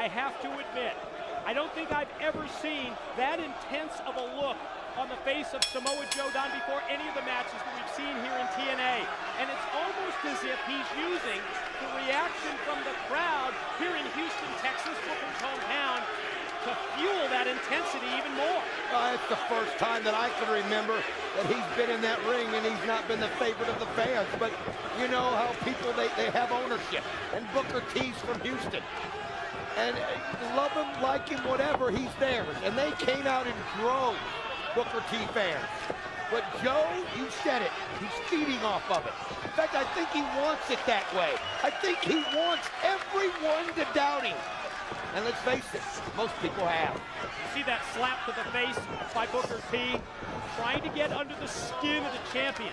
I have to admit, I don't think I've ever seen that intense of a look on the face of Samoa Joe done before any of the matches that we've seen here in TNA. And it's almost as if he's using the reaction from the crowd here in Houston, Texas, Booker's hometown, to fuel that intensity even more. It's the first time that I can remember that he's been in that ring and he's not been the favorite of the fans. But you know how people, they have ownership. And Booker T's from Houston. And love him, like him, whatever, he's theirs. And they came out in droves, Booker T fans. But Joe, you said it, he's feeding off of it. In fact, I think he wants it that way. I think he wants everyone to doubt him. And let's face it, most people have. You see that slap to the face by Booker T, trying to get under the skin of the champion,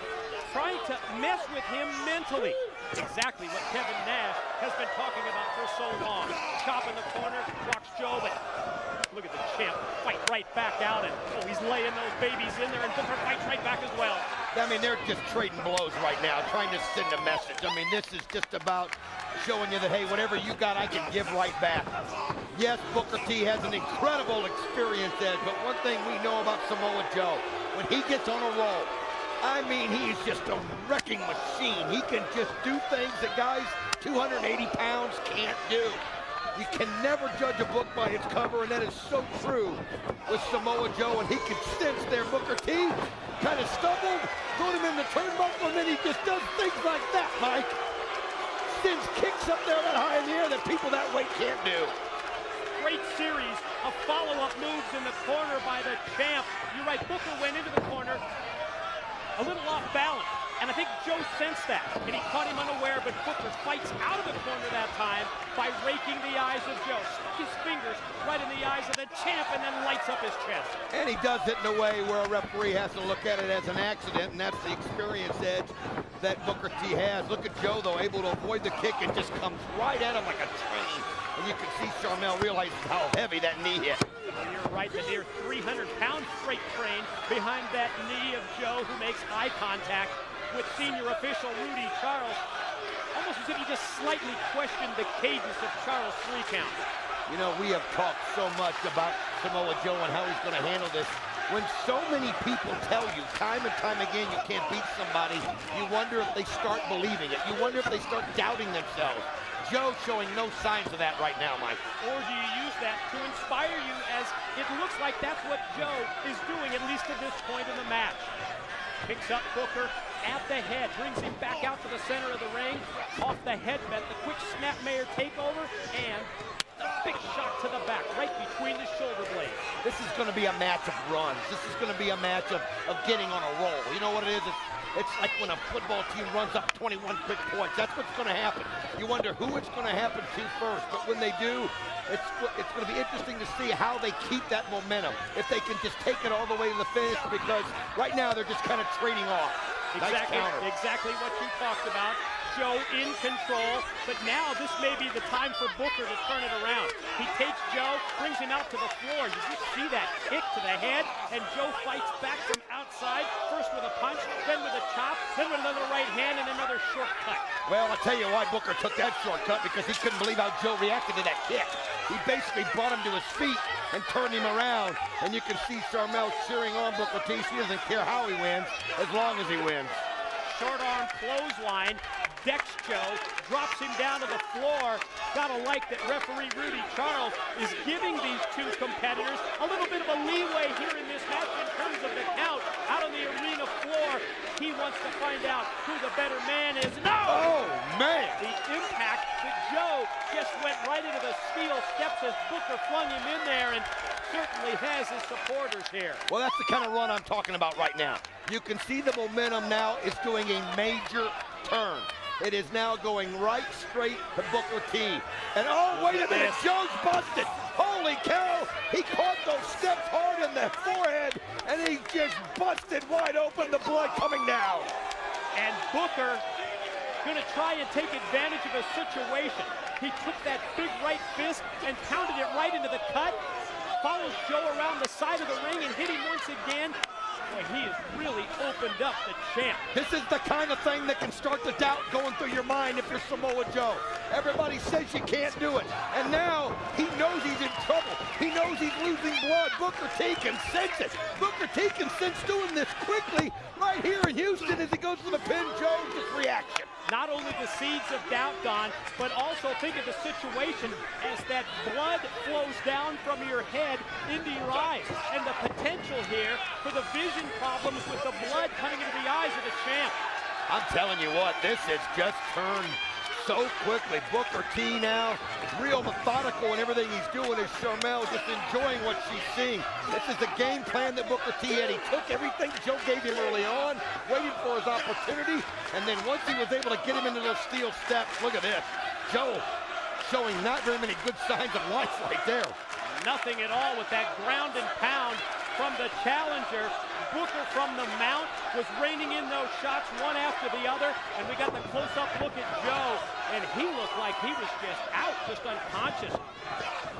trying to mess with him mentally. Exactly what Kevin Nash has been talking about for so long. Chop in the corner, rocks Joe, but look at the champ fight right back out, and he's laying those babies in there, and Booker fights right back as well. I mean, they're just trading blows right now, trying to send a message. I mean, this is just about showing you that, hey, whatever you got, I can give right back. Yes, Booker T has an incredible experience edge, but one thing we know about Samoa Joe, when he gets on a roll, I mean, he is just a wrecking machine. He can just do things that guys 280 pounds can't do. You can never judge a book by its cover, and that is so true with Samoa Joe, and he can sense there. Booker T kind of stumbled, put him in the turnbuckle, and then he just does things like that, Mike. Sends kicks up there that high in the air that people that weight can't do. Great series of follow-up moves in the corner by the champ. You're right, Booker went into the corner a little off balance, and I think Joe sensed that, and he caught him unaware, but Booker fights out of the corner that time by raking the eyes of Joe. Stuck his fingers right in the eyes of the champ and then lights up his chest. And he does it in a way where a referee has to look at it as an accident, and that's the experience edge that Booker T has. Look at Joe, though, able to avoid the kick and just comes right at him like a train. And you can see Sharmell realizes how heavy that knee hit. You're right, the near 300-pound freight train behind that knee of Joe, who makes eye contact with senior official Rudy Charles. Almost as if he just slightly questioned the cadence of Charles' 3 count. You know, we have talked so much about Samoa Joe and how he's going to handle this. When so many people tell you time and time again you can't beat somebody, you wonder if they start believing it. You wonder if they start doubting themselves. Joe showing no signs of that right now, Mike. Or do you use that to inspire you, as it looks like that's what Joe is doing, at least at this point in the match. Picks up Booker at the head, brings him back out to the center of the ring, off the headbutt, the quick snapmare takeover, and a big shot to the back, right between the shoulder blades. This is going to be a match of runs. This is going to be a match of getting on a roll. You know what it is? It's like when a football team runs up 21 quick points. That's what's going to happen. You wonder who it's going to happen to first. But when they do, it's going to be interesting to see how they keep that momentum. If they can just take it all the way to the finish, because right now they're just kind of trading off. Exactly what you talked about. Joe in control, but now this may be the time for Booker to turn it around. He takes Joe, brings him out to the floor. You just see that kick to the head, and Joe fights back from outside, first with a punch, then with a chop, then with another right hand and another shortcut. Well, I'll tell you why Booker took that shortcut, because he couldn't believe how Joe reacted to that kick. He basically brought him to his feet and turned him around, and you can see Sharmell cheering on Booker T. She doesn't care how he wins, as long as he wins. Short arm clothesline, decks Joe, drops him down to the floor. Gotta like that referee Rudy Charles is giving these two competitors a little bit of a leeway here in this match in terms of the count. Out on the arena floor, he wants to find out who the better man is. No! Oh, man! The impact that Joe just went right into the steel steps as Booker flung him in there, and certainly has his supporters here. Well, that's the kind of run I'm talking about right now. You can see the momentum now is doing a major turn. It is now going right straight to Booker T. And oh, wait a minute, Joe's busted. Holy cow, he caught those steps hard in the forehead, and he just busted wide open, the blood coming down. And Booker gonna try and take advantage of a situation. He took that big right fist and pounded it right into the cut, follows Joe around the side of the ring and hit him once again. Boy, he has really opened up the champ. This is the kind of thing that can start the doubt going through your mind if you're Samoa Joe. Everybody says you can't do it. And now he knows he's losing blood. Booker T can sense it. Booker T can sense doing this quickly right here in Houston as he goes for the pin. Joe, just reaction. Not only the seeds of doubt, Don, but also think of the situation as that blood flows down from your head into your eyes. And the potential here for the vision problems with the blood coming into the eyes of the champ. I'm telling you what, this has just turned so quickly. Booker T now real methodical in everything he's doing as Sharmell just enjoying what she's seeing. This is the game plan that Booker T had. He took everything Joe gave him early on, waited for his opportunity, and then once he was able to get him into those steel steps, look at this. Joe showing not very many good signs of life right there. Nothing at all with that ground and pound from the challenger. Booker from the mount was raining in those shots one after the other, and we got the close-up look at Joe, and he looked like he was just out, just unconscious.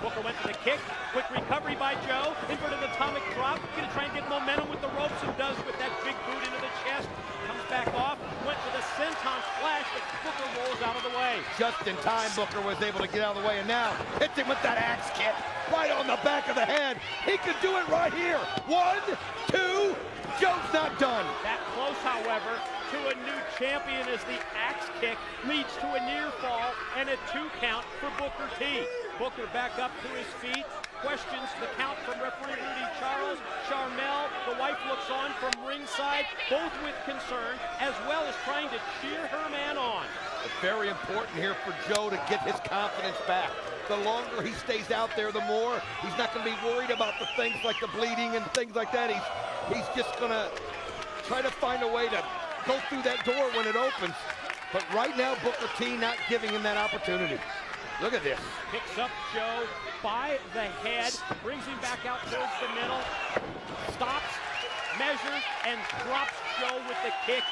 Booker went for the kick, quick recovery by Joe, inverted atomic drop, gonna try and get momentum with the ropes, and does with that big boot into the chest. Comes back off, went for the senton splash, but Booker rolls out of the way. Just in time, Booker was able to get out of the way, and now hits him with that axe kick right on the back of the head. He could do it right here. 1, 2, Joe's not done. That close, however, to a new champion as the axe kick leads to a near fall and a 2 count for Booker T. Booker back up to his feet, questions the count from referee Rudy Charles. Sharmell, the wife, looks on from ringside, both with concern, as well as trying to cheer her man on. It's very important here for Joe to get his confidence back. The longer he stays out there, the more he's not going to be worried about the things like the bleeding and things like that. He's just going to try to find a way to go through that door when it opens. But right now, Booker T not giving him that opportunity. Look at this. Picks up Joe by the head, brings him back out towards the middle, stops, measures, and drops Joe with the kick.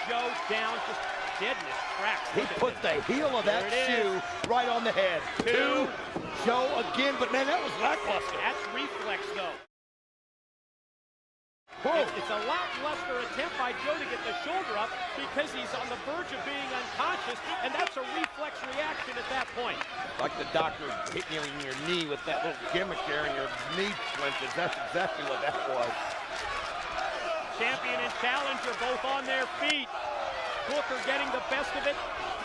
Joe down, just dead in his tracks. He put the heel of that shoe right on the head. 2, Joe again, but man, that was lackluster. That's reflex, though. Whoa. It's a lackluster attempt by Joe to get the shoulder up because he's on the verge of being unconscious, and that's a reflex reaction at that point. Like the doctor hitting you in your knee with that little gimmick there and your knee flinches. That's exactly what that was. Champion and challenger both on their feet. Booker getting the best of it.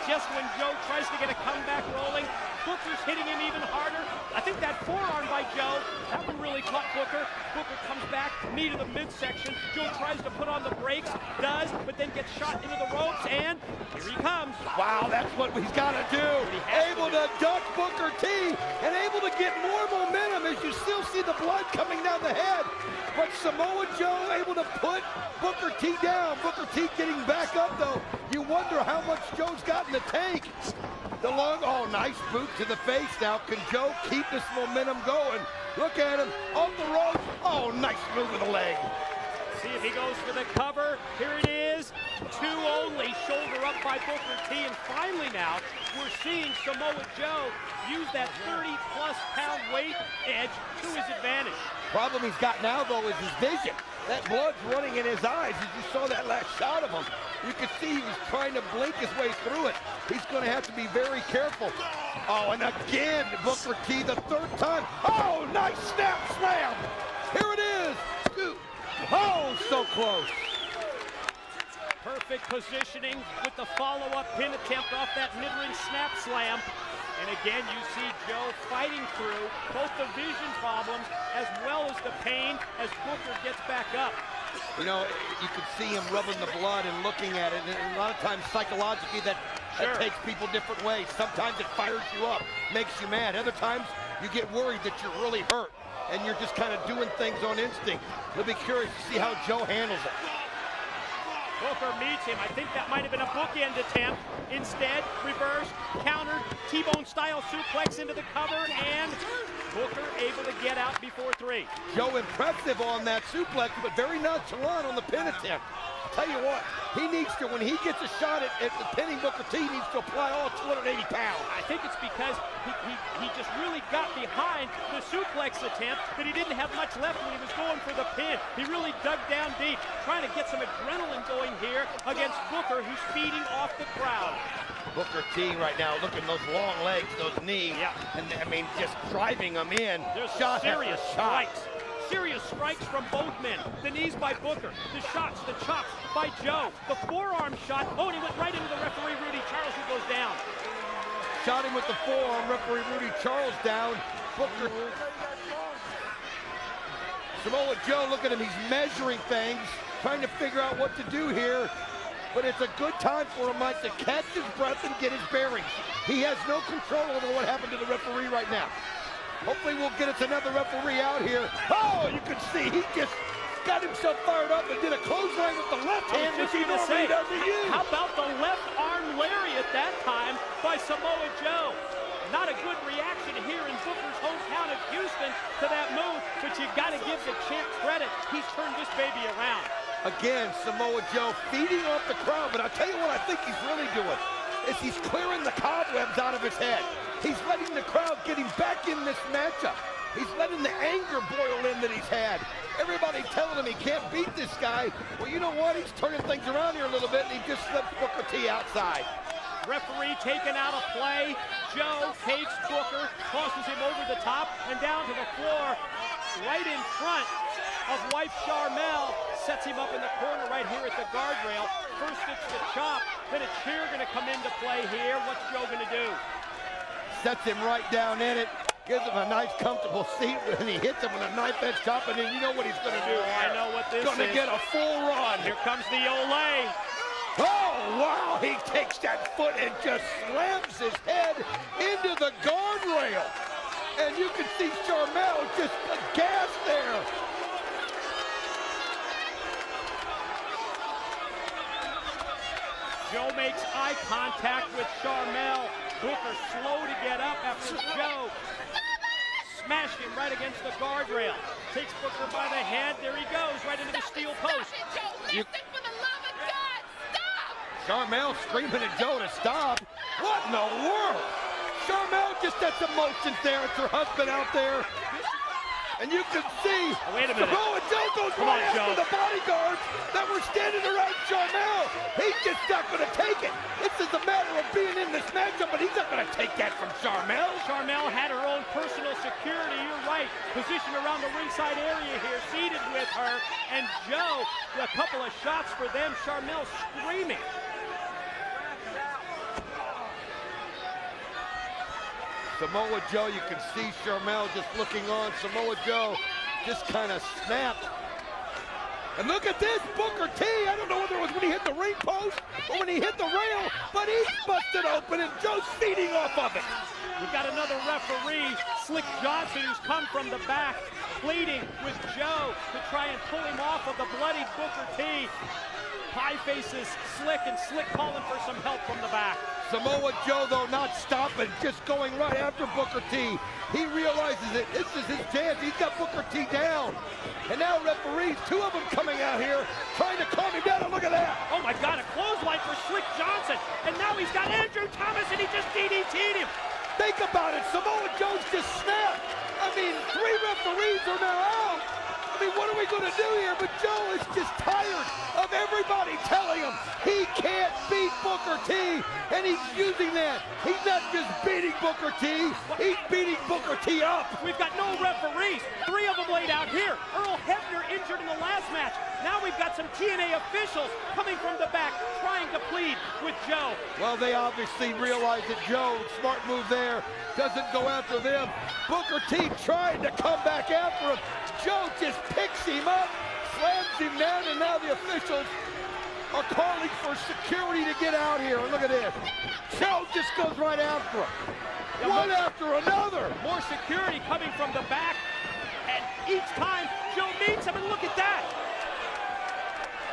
Just when Joe tries to get a comeback rolling, Booker's hitting him even harder. I think that forearm by Joe, that one really caught Booker. Booker comes back, knee to the midsection. Joe tries to put on the brakes, does, but then gets shot into the ropes, and here he comes. Wow, that's what he's got to do. Able to duck Booker T, and able to get more momentum as you still see the blood coming down the head. But Samoa Joe able to put Booker T down. Booker T getting back up, though. You wonder how much Joe's got in the tank. The long, oh, nice boot to the face now. Can Joe keep this momentum going? Look at him, off the ropes. Oh, nice move with the leg. See if he goes for the cover. Here it is. 2 only, shoulder up by Booker T. And finally now, we're seeing Samoa Joe use that 30-plus pound weight edge to his advantage. Problem he's got now, though, is his vision. That blood's running in his eyes as you saw that last shot of him. You could see he was trying to blink his way through it. He's going to have to be very careful. Oh, and again, Booker T, the 3rd time. Oh, nice snap slam. Here it is. Oh, so close. Perfect positioning with the follow-up pin attempt off that mid-range snap slam. And again, you see Joe fighting through both the vision problems as well as the pain as Booker gets back up. You know, you could see him rubbing the blood and looking at it, and a lot of times psychologically that takes people different ways. Sometimes it fires you up, makes you mad. Other times you get worried that you're really hurt and you're just kind of doing things on instinct. We'll be curious to see how Joe handles it. Booker meets him. I think that might have been a bookend attempt. Instead, reverse, countered, T-bone style suplex into the cover, and Booker able to get out before 3. Joe impressive on that suplex, but very nonchalant on the pin attempt. tell you what, he needs to, when he gets a shot at the pinning Booker T, he needs to apply all 280 pounds. I think it's because he just really got behind the suplex attempt that he didn't have much left when he was going for the pin. He really dug down deep, trying to get some adrenaline going here against Booker, who's feeding off the crowd. Booker T right now, look at those long legs, those knees, and I mean, just driving them in. There's shot serious after shot. strikes. Serious strikes from both men. The knees by Booker, the shots, the chops by Joe, the forearm shot. Oh, and he went right into the referee, Rudy Charles, who goes down. Shot him with the forearm, referee Rudy Charles down. Booker. Samoa Joe, look at him, he's measuring things, trying to figure out what to do here. But it's a good time for him, Mike, to catch his breath and get his bearings. He has no control over what happened to the referee right now. Hopefully we'll get us another referee out here. Oh, you can see he just got himself fired up and did a clothesline with the left hand, which he normally doesn't use. How about the left arm lariat that time by Samoa Joe? Not a good reaction here in Booker's hometown of Houston to that move, but you got to give the champ credit. He's turned this baby around. Again, Samoa Joe feeding off the crowd, but I'll tell you what I think he's really doing is he's clearing the cobwebs out of his head. He's letting the crowd get him back in this matchup. He's letting the anger boil in that he's had. Everybody telling him he can't beat this guy. Well, you know what? He's turning things around here a little bit, and he just slipped Booker T outside. Referee taken out of play. Joe takes Booker, tosses him over the top and down to the floor, right in front of wife Charmel, sets him up in the corner right here at the guardrail. First it's the chop, then a chair gonna come into play here. What's Joe gonna do? Sets him right down in it, gives him a nice comfortable seat, and he hits him with a knife edge chop, and then you know what he's gonna do. I know what this is. Gonna get a full run. Here comes the Olay. Oh, wow, he takes that foot and just slams his head into the guardrail. And you can see Charmel just aghast there. Joe makes eye contact with Charmel. Booker slow to get up after Joe smashed him right against the guardrail. Takes Booker by the head. There he goes, right into the steel post. Charmel screaming at Joe to stop. What in the world? Charmel just had some motions there. It's her husband out there. And you can see wait a minute. Samoa Joe goes right after the bodyguards that were standing around Charmel. He's just not going to take it. This is a matter of being in this matchup, but he's not going to take that from Charmel. Charmel had her own personal security, you're right. Positioned around the ringside area here, seated with her. And Joe, a couple of shots for them. Charmel screaming. Samoa Joe, you can see Charmel just looking on. Samoa Joe just kind of snapped. And look at this, Booker T. I don't know whether it was when he hit the ring post or when he hit the rail, but he's busted open and Joe's feeding off of it. We've got another referee, Slick Johnson, who's come from the back, pleading with Joe to try and pull him off of the bloody Booker T. Pie faces Slick, and Slick calling for some help from the back. Samoa Joe, though, not stopping, just going right after Booker T. He realizes that this is his chance. He's got Booker T down. And now referees, two of them coming out here, trying to calm him down. And look at that. Oh, my God, a clothesline for Slick Johnson. And now he's got Andrew Thomas, and he just DDT'd him. Think about it. Samoa Joe's just snapped. I mean, three referees are now out. I mean, what are we going to do here? But Joe is just tired of everybody telling him he can't beat Booker T, and he's using that. He's not just beating Booker T, he's beating Booker T up. We've got no referees. Three of them laid out here. Earl Hebner injured in the last match. Now we've got some TNA officials coming from the back, trying to plead with Joe. Well, they obviously realize that Joe, smart move there, doesn't go after them. Booker T tried to come back after him. Joe just picks him up, slams him down, and now the officials are calling for security to get out here. And look at this. Joe just goes right after him. One after another. More security coming from the back. And each time Joe meets him, and look at that.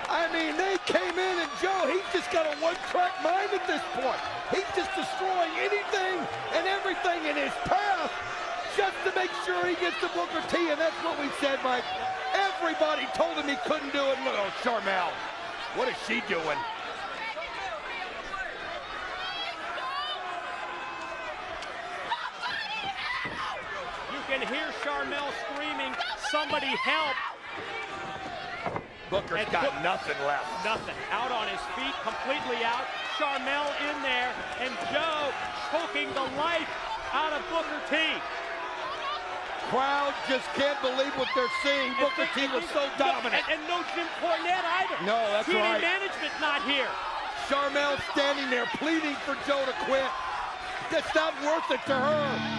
I mean, they came in, and Joe, he's just got a one-track mind at this point. He's just destroying anything and everything in his path just to make sure he gets to Booker T, and that's what we said, Mike. Everybody told him he couldn't do it. Look at Charmel. What is she doing? You can hear Sharmell screaming, "Somebody help!" Booker's got nothing left. Nothing. Out on his feet, completely out. Sharmell in there, and Joe choking the life out of Booker T. Crowd just can't believe what they're seeing. Booker T was so dominant. And no Jim Cornette either. No, that's TNA right. management not here. Sharmell standing there pleading for Joe to quit. That's not worth it to her.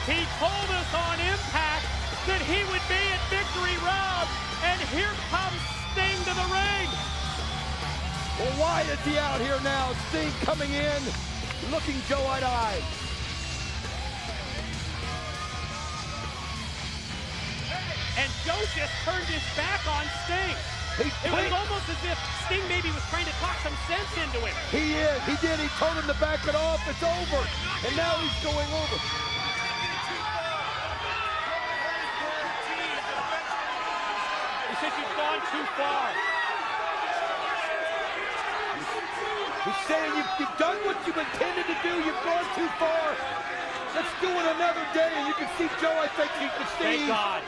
He told us on Impact that he would be at Victory Road, and here comes Sting to the ring. Well, why is he out here now? Sting coming in, looking Joe eye to eye. And Joe just turned his back on Sting. It was almost as if Sting maybe was trying to talk some sense into him. He is. He did. He told him to back it off. It's over. And now he's going over. He says you've gone too far. He's saying you've done what you've intended to do. You've gone too far. Let's do it another day. And you can see Joe, I think he can see. Thank God.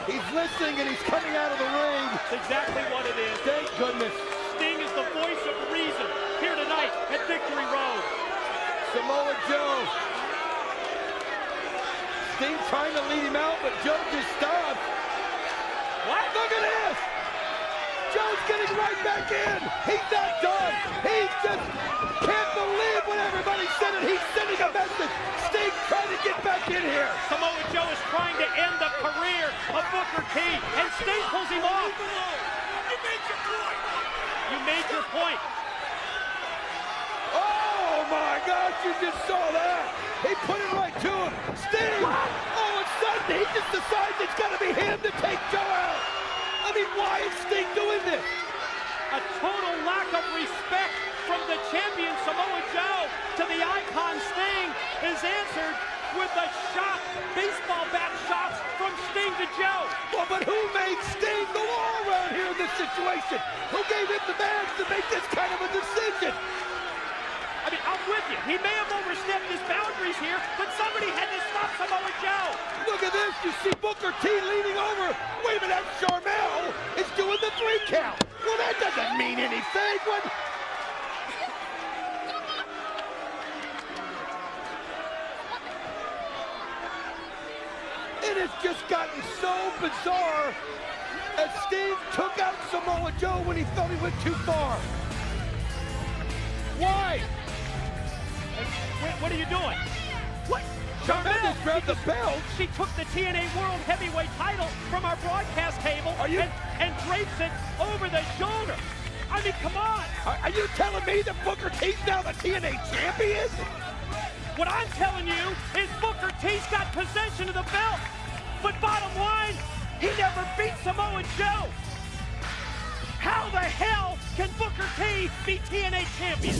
He's listening and he's coming out of the ring. That's exactly what it is. Thank goodness. Sting is the voice of reason here tonight at Victory Road. Samoa Joe. Sting trying to lead him out, but Joe just stopped. What? Look at this! Joe's getting right back in. He's not done. He just can't believe what everybody said, and he's sending a message. Sting trying to get back in here. Samoa Joe is trying to end the career of Booker T, and Sting pulls him off. You made your point. You made your point. Oh my gosh, you just saw that. He put it right to him. Sting, all of a sudden, he just decides it's got to be him to take Joe out. I mean, why is Sting doing this? A total lack of respect from the champion Samoa Joe to the icon Sting is answered with a shot, baseball bat shots from Sting to Joe. Well, but who made Sting the law around here in this situation? Who gave him the badge to make this kind of a decision? I mean, I'm with you. He may have overstepped his boundaries here, but somebody had to stop Samoa Joe. Look at this. You see Booker T leaning over. Wait a minute, that's Sharmell. It's doing the 3 count. Well, that doesn't mean anything. What? It has just gotten so bizarre as Sting took out Samoa Joe when he thought he went too far. Why? What are you doing? What? Sharmell just grabbed the belt. She took the TNA World Heavyweight title from our broadcast table and drapes it over the shoulder. I mean, come on. Are you telling me that Booker T's now the TNA champion? What I'm telling you is Booker T's got possession of the belt. But bottom line, he never beat Samoa Joe. How the hell can Booker T be TNA champion?